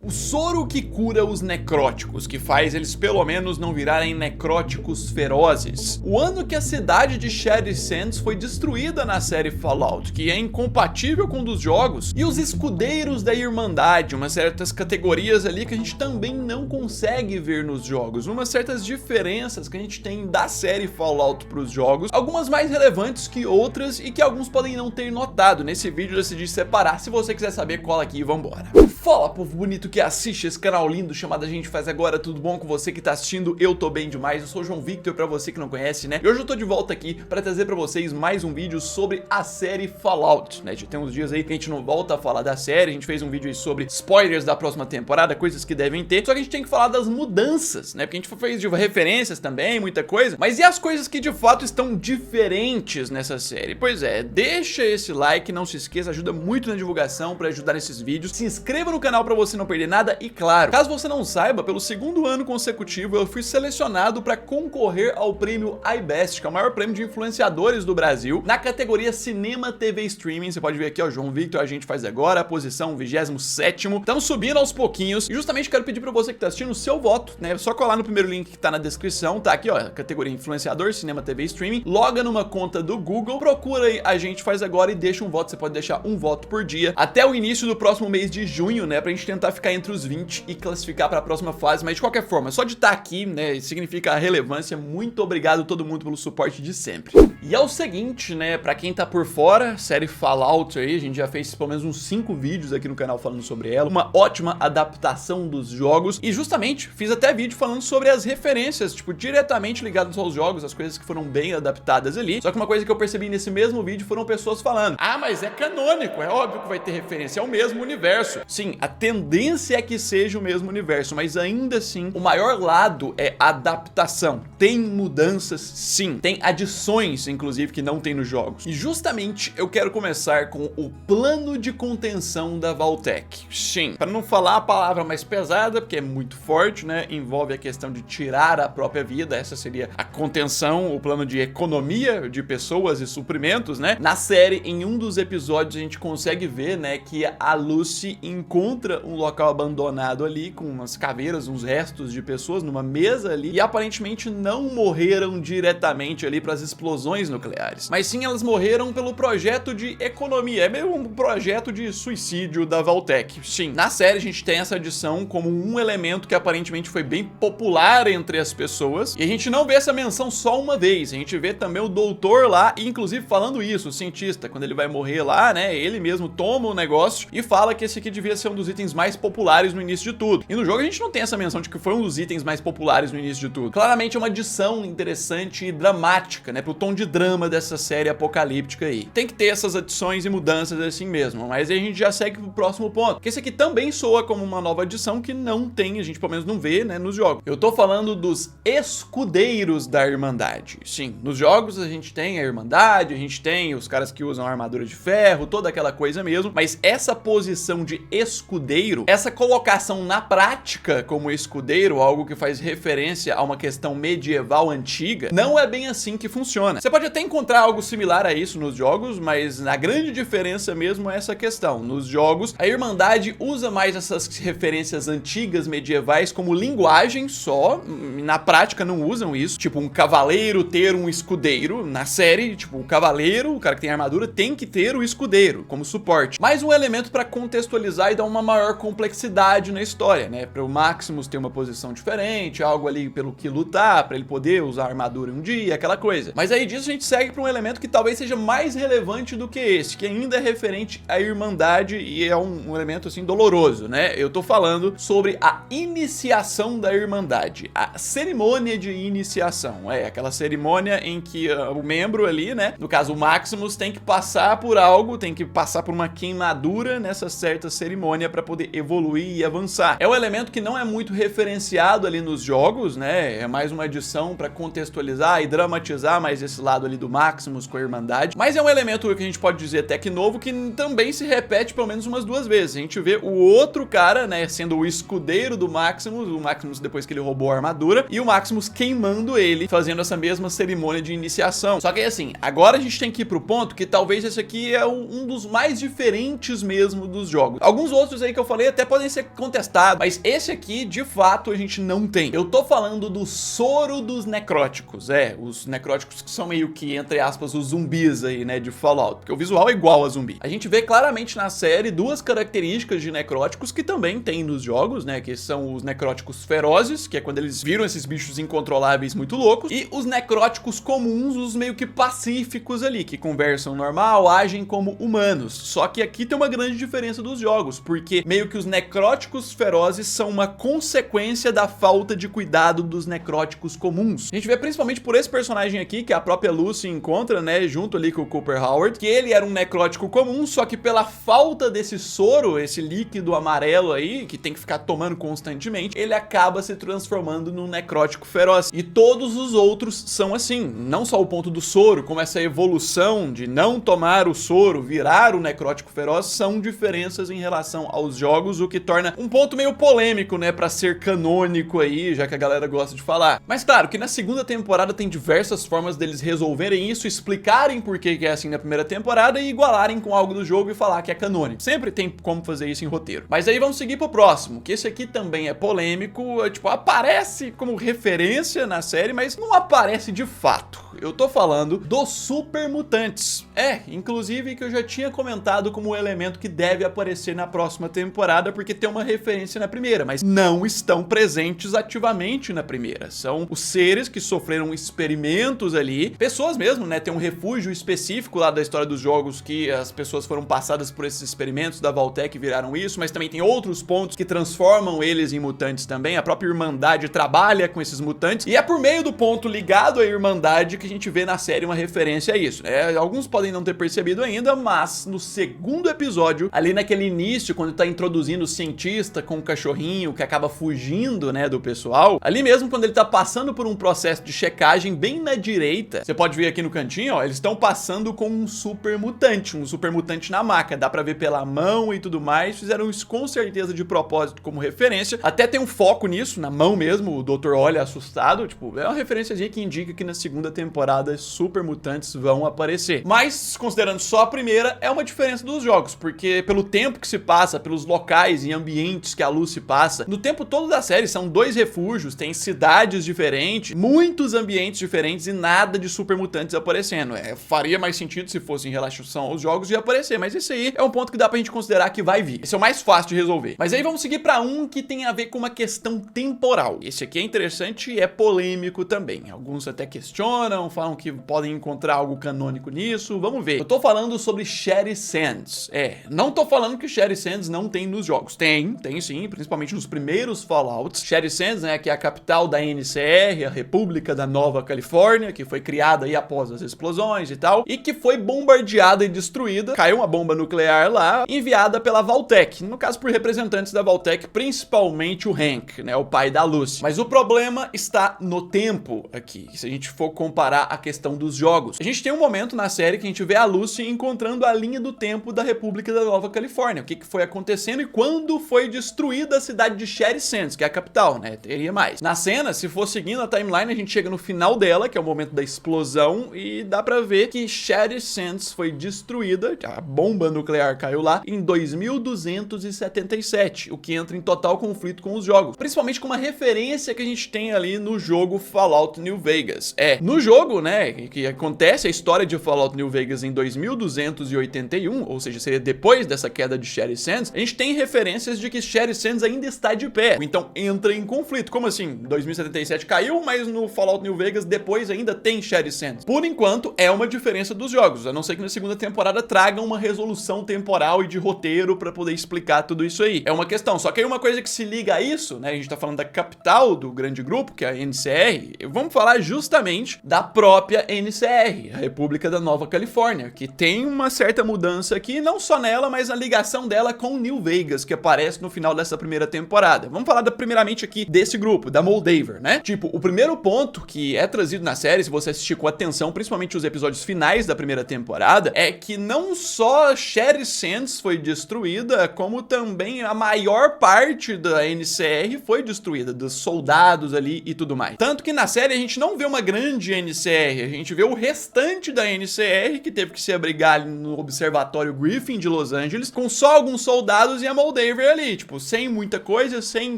O soro que cura os necróticos, que faz eles pelo menos não virarem necróticos ferozes. O ano que a cidade de Shady Sands foi destruída na série Fallout, que é incompatível com um dos jogos. E os escudeiros da Irmandade, umas certas categorias ali que a gente também não consegue ver nos jogos. Umas certas diferenças que a gente tem da série Fallout para os jogos. Algumas mais relevantes que outras e que alguns podem não ter notado. Nesse vídeo eu decidi separar. Se você quiser saber, cola aqui e vambora. Fala, povo bonito que assiste esse canal lindo chamado A Gente Faz Agora, tudo bom com você que tá assistindo? Eu tô bem demais, eu sou o João Victor, pra você que não conhece, né? E hoje eu tô de volta aqui pra trazer pra vocês mais um vídeo sobre a série Fallout, né? Já tem uns dias aí que a gente não volta a falar da série, a gente fez um vídeo aí sobre spoilers da próxima temporada, coisas que devem ter, só que a gente tem que falar das mudanças, né? Porque a gente fez de referências também, muita coisa, mas e as coisas que de fato estão diferentes nessa série? Pois é, deixa esse like, não se esqueça, ajuda muito na divulgação pra ajudar nesses vídeos, se inscreva no canal pra você não perder nada e claro, caso você não saiba, pelo segundo ano consecutivo eu fui selecionado para concorrer ao prêmio iBest, que é o maior prêmio de influenciadores do Brasil, na categoria Cinema, TV e Streaming. Você pode ver aqui, ó, João Victor, A Gente Faz Agora, a posição 27º. Estamos subindo aos pouquinhos e justamente quero pedir para você que tá assistindo o seu voto, né? É só colar no primeiro link que tá na descrição, tá aqui, ó, categoria Influenciador, Cinema, TV e Streaming. Loga numa conta do Google, procura aí A Gente Faz Agora e deixa um voto. Você pode deixar um voto por dia até o início do próximo mês de junho, né? Pra gente tentar ficar entre os 20 e classificar para a próxima fase, mas de qualquer forma, só de estar aqui, né, significa a relevância. Muito obrigado a todo mundo pelo suporte de sempre. E é o seguinte, né, pra quem tá por fora, série Fallout aí, a gente já fez pelo menos uns 5 vídeos aqui no canal falando sobre ela, uma ótima adaptação dos jogos, e justamente fiz até vídeo falando sobre as referências, tipo, diretamente ligadas aos jogos, as coisas que foram bem adaptadas ali. Só que uma coisa que eu percebi nesse mesmo vídeo foram pessoas falando: ah, mas é canônico, é óbvio que vai ter referência, é o mesmo universo. Sim, a tendência é que seja o mesmo universo, mas ainda assim, o maior lado é adaptação. Tem mudanças, sim. Tem adições, inclusive, que não tem nos jogos. E justamente eu quero começar com o plano de contenção da Vault-Tec. Sim, para não falar a palavra mais pesada, porque é muito forte, né? Envolve a questão de tirar a própria vida. Essa seria a contenção, o plano de economia de pessoas e suprimentos, né? Na série, em um dos episódios, a gente consegue ver, né, que a Lucy encontra um local abandonado ali, com umas caveiras, uns restos de pessoas numa mesa ali, e aparentemente não morreram diretamente ali para as explosões nucleares, mas sim elas morreram pelo projeto de economia. É meio um projeto de suicídio da Vault-Tec. Sim, na série a gente tem essa adição como um elemento que aparentemente foi bem popular entre as pessoas, e a gente não vê essa menção só uma vez, a gente vê também o doutor lá, e inclusive falando isso, o cientista, quando ele vai morrer lá, né, ele mesmo toma o negócio e fala que esse aqui devia ser um dos itens mais populares no início de tudo. E no jogo a gente não tem essa menção de que foi um dos itens mais populares no início de tudo. Claramente é uma adição interessante e dramática, né, pro tom de drama dessa série apocalíptica aí. Tem que ter essas adições e mudanças assim mesmo, mas aí a gente já segue pro próximo ponto, que esse aqui também soa como uma nova adição que não tem, a gente pelo menos não vê, né, nos jogos. Eu tô falando dos escudeiros da Irmandade. Sim, nos jogos a gente tem a Irmandade, a gente tem os caras que usam armadura de ferro, toda aquela coisa mesmo, mas essa posição de escudeiro, essa colocação na prática como escudeiro, algo que faz referência a uma questão medieval antiga, não é bem assim que funciona. Você pode até encontrar algo similar a isso nos jogos, mas a grande diferença mesmo é essa questão. Nos jogos, a Irmandade usa mais essas referências antigas medievais como linguagem só, na prática não usam isso, tipo um cavaleiro ter um escudeiro. Na série, tipo, o cavaleiro, o cara que tem armadura, tem que ter o escudeiro como suporte, mais um elemento para contextualizar e dar uma maior complexidade na história, né? Para o Maximus ter uma posição diferente, algo ali pelo que lutar, para ele poder usar armadura um dia, aquela coisa. Mas aí disso a gente segue para um elemento que talvez seja mais relevante do que esse, que ainda é referente à Irmandade e é um elemento assim doloroso, né? Eu tô falando sobre a iniciação da Irmandade, a cerimônia de iniciação. É aquela cerimônia em que o membro ali, né, no caso o Maximus, tem que passar por algo, tem que passar por uma queimadura nessa certa cerimônia para poder evoluir e avançar. É um elemento que não é muito referenciado ali nos jogos, né? É mais uma adição para contextualizar e dramatizar mais esse lado ali do Maximus com a Irmandade. Mas é um elemento que a gente pode dizer até que novo, que também se repete pelo menos umas 2 vezes. A gente vê o outro cara, né, sendo o escudeiro do Maximus, o Maximus depois que ele roubou a armadura, e o Maximus queimando ele, fazendo essa mesma cerimônia de iniciação. Só que assim, agora a gente tem que ir pro ponto que talvez esse aqui é um dos mais diferentes mesmo dos jogos. Alguns outros aí que eu falei até podem ser contestados, mas esse aqui, de fato, a gente não tem. Eu tô falando do soro dos necróticos, os necróticos que são meio que, entre aspas, os zumbis aí, né, de Fallout, porque o visual é igual a zumbi. A gente vê claramente na série duas características de necróticos que também tem nos jogos, né, que são os necróticos ferozes, que é quando eles viram esses bichos incontroláveis muito loucos, e os necróticos comuns, os meio que pacíficos ali, que conversam normal, agem como humanos. Só que aqui tem uma grande diferença dos jogos, porque meio que os necróticos ferozes são uma consequência da falta de cuidado dos necróticos comuns. A gente vê principalmente por esse personagem aqui, que a própria Lucy encontra, né, junto ali com o Cooper Howard, que ele era um necrótico comum, só que pela falta desse soro, esse líquido amarelo aí, que tem que ficar tomando constantemente, ele acaba se transformando num necrótico feroz. E todos os outros são assim, não só o ponto do soro, como essa evolução de não tomar o soro, virar o necrótico feroz, são diferenças em relação aos jogos, o que torna um ponto meio polêmico, né, pra ser canônico aí, já que a galera gosta de falar. Mas claro que na segunda temporada tem diversas formas deles resolverem isso, explicarem por que é assim na primeira temporada e igualarem com algo do jogo e falar que é canônico. Sempre tem como fazer isso em roteiro. Mas aí vamos seguir pro próximo, que esse aqui também é polêmico, tipo, aparece como referência na série, mas não aparece de fato. Eu tô falando dos super mutantes. Inclusive que eu já tinha comentado como um elemento que deve aparecer na próxima temporada, porque tem uma referência na primeira, mas não estão presentes ativamente na primeira. São os seres que sofreram experimentos ali, pessoas mesmo, né? Tem um refúgio específico lá da história dos jogos que as pessoas foram passadas por esses experimentos da Vault-Tec e viraram isso, mas também tem outros pontos que transformam eles em mutantes também. A própria Irmandade trabalha com esses mutantes e é por meio do ponto ligado à Irmandade que a gente vê na série uma referência a isso, né? Alguns podem não ter percebido ainda, mas no segundo episódio, ali naquele início, quando tá introduzindo o cientista com o cachorrinho que acaba fugindo, né, do pessoal, ali mesmo quando ele tá passando por um processo de checagem bem na direita, você pode ver aqui no cantinho, ó, eles estão passando com um super mutante na maca, dá pra ver pela mão e tudo mais, fizeram isso com certeza de propósito como referência, até tem um foco nisso, na mão mesmo, o Dr. olha assustado, tipo, é uma referência que indica que na segunda temporada super mutantes vão aparecer. Mas, considerando só a primeira, é uma diferença dos jogos, porque pelo tempo que se passa, pelos locais e ambientes que a Lucy passa, no tempo todo da série são 2 refúgios, tem cidades diferentes, muitos ambientes diferentes e nada de super mutantes aparecendo. Faria mais sentido se fosse em relação aos jogos de aparecer, mas esse aí é um ponto que dá pra gente considerar que vai vir. Esse é o mais fácil de resolver. Mas aí vamos seguir pra um que tem a ver com uma questão temporal. Esse aqui é interessante e é polêmico também. Alguns até questionam, falam que podem encontrar algo canônico nisso, vamos ver. Eu tô falando sobre Shady Sands. Não tô falando que Shady Sands não tem nos jogos. Tem sim, principalmente nos primeiros Fallouts. Shady Sands, né, que é a capital da NCR, a República da Nova Califórnia, que foi criada aí após as explosões e tal, e que foi bombardeada e destruída. Caiu uma bomba nuclear lá, enviada pela Vault-Tec, no caso por representantes da Vault-Tec, principalmente o Hank, né, o pai da Lucy. Mas o problema está no tempo aqui, se a gente for comparar a questão dos jogos. A gente tem um momento na série que a gente vê a Lucy encontrando a linha do tempo da República da Nova Califórnia, o que foi acontecendo e quando foi destruída a cidade de Shady Sands, que é a capital, né, teria mais. Na cena, se for seguindo a timeline, a gente chega no final dela, que é o momento da explosão, e dá pra ver que Shady Sands foi destruída, a bomba nuclear caiu lá, em 2277, o que entra em total conflito com os jogos, principalmente com uma referência que a gente tem ali no jogo Fallout New Vegas. No jogo, né, que acontece a história de Fallout New Vegas em 2281, ou seja, seria depois dessa queda de Shady Sands, a gente tem referências de que Shady Sands ainda está de pé, então entra em conflito. Como assim? 2077 caiu, mas no Fallout New Vegas depois ainda tem Shady Sands. Por enquanto, é uma diferença dos jogos, a não ser que na segunda temporada tragam uma resolução temporal e de roteiro pra poder explicar tudo isso aí. É uma questão, só que aí uma coisa que se liga a isso, né, a gente tá falando da capital do grande grupo, que é a NCR, vamos falar justamente da própria NCR, a República da Nova Califórnia, que tem uma certa mudança aqui, não só nela, mas na ligação dela com New Vegas, que aparece no final dessa primeira temporada. Vamos falar primeiramente aqui desse grupo, da Moldaver, né? Tipo, o primeiro ponto que é trazido na série, se você assistir com atenção, principalmente os episódios finais da primeira temporada, é que não só Shady Sands foi destruída, como também a maior parte da NCR foi destruída, dos soldados ali e tudo mais. Tanto que na série a gente não vê uma grande NCR NCR, a gente vê o restante da NCR, que teve que se abrigar ali no Observatório Griffin de Los Angeles, com só alguns soldados e a Moldaver ali, tipo, sem muita coisa, sem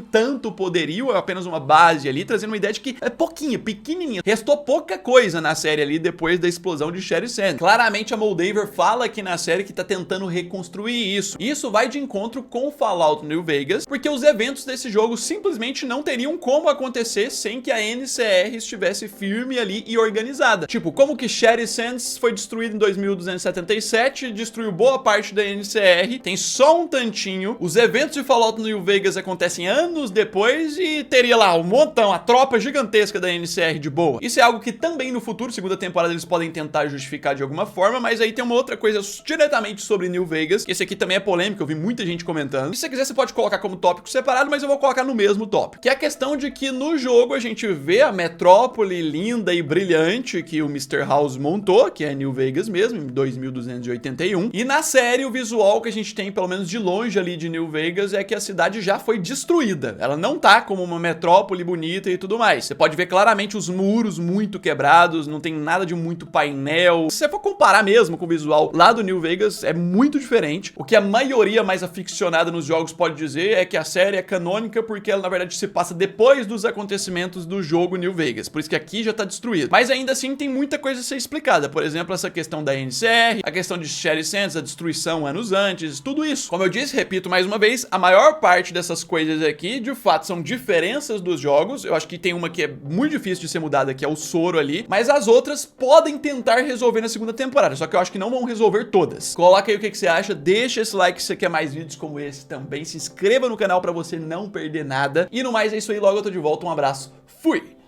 tanto poderio, apenas uma base ali, trazendo uma ideia de que é pouquinho, pequenininha. Restou pouca coisa na série ali depois da explosão de Sherry Sand. Claramente a Moldaver fala aqui na série que tá tentando reconstruir isso. E isso vai de encontro com Fallout New Vegas, porque os eventos desse jogo simplesmente não teriam como acontecer sem que a NCR estivesse firme ali e organizada. Tipo, como que Sherry Sands foi destruído em 2277, destruiu boa parte da NCR, tem só um tantinho, os eventos de Fallout New Vegas acontecem anos depois e teria lá um montão, a tropa gigantesca da NCR de boa. Isso é algo que também no futuro, segunda temporada, eles podem tentar justificar de alguma forma, mas aí tem uma outra coisa diretamente sobre New Vegas, que esse aqui também é polêmico, eu vi muita gente comentando. E se você quiser, você pode colocar como tópico separado, mas eu vou colocar no mesmo tópico, que é a questão de que no jogo a gente vê a metrópole linda e brilhante que o Mr. House montou, que é New Vegas mesmo, em 2281, e na série o visual que a gente tem, pelo menos de longe ali de New Vegas, é que a cidade já foi destruída. Ela não tá como uma metrópole bonita e tudo mais. Você pode ver claramente os muros muito quebrados, não tem nada de muito painel. Se você for comparar mesmo com o visual lá do New Vegas, é muito diferente. O que a maioria mais aficionada nos jogos pode dizer é que a série é canônica porque ela, na verdade, se passa depois dos acontecimentos do jogo New Vegas. Por isso que aqui já tá destruído. Mas ainda assim tem muita coisa a ser explicada. Por exemplo, essa questão da NCR, a questão de Sherry Sands, a destruição anos antes, tudo isso. Como eu disse, repito mais uma vez, a maior parte dessas coisas aqui, de fato, são diferenças dos jogos. Eu acho que tem uma que é muito difícil de ser mudada, que é o soro ali. Mas as outras podem tentar resolver na segunda temporada. Só que eu acho que não vão resolver todas. Coloca aí o que você acha, deixa esse like se você quer mais vídeos como esse também. Se inscreva no canal pra você não perder nada. E no mais é isso aí, logo eu tô de volta. Um abraço, fui!